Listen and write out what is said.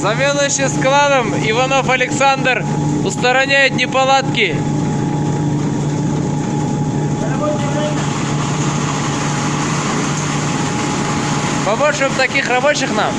Заведующий складом Иванов Александр устраняет неполадки. Побольше таких рабочих нам.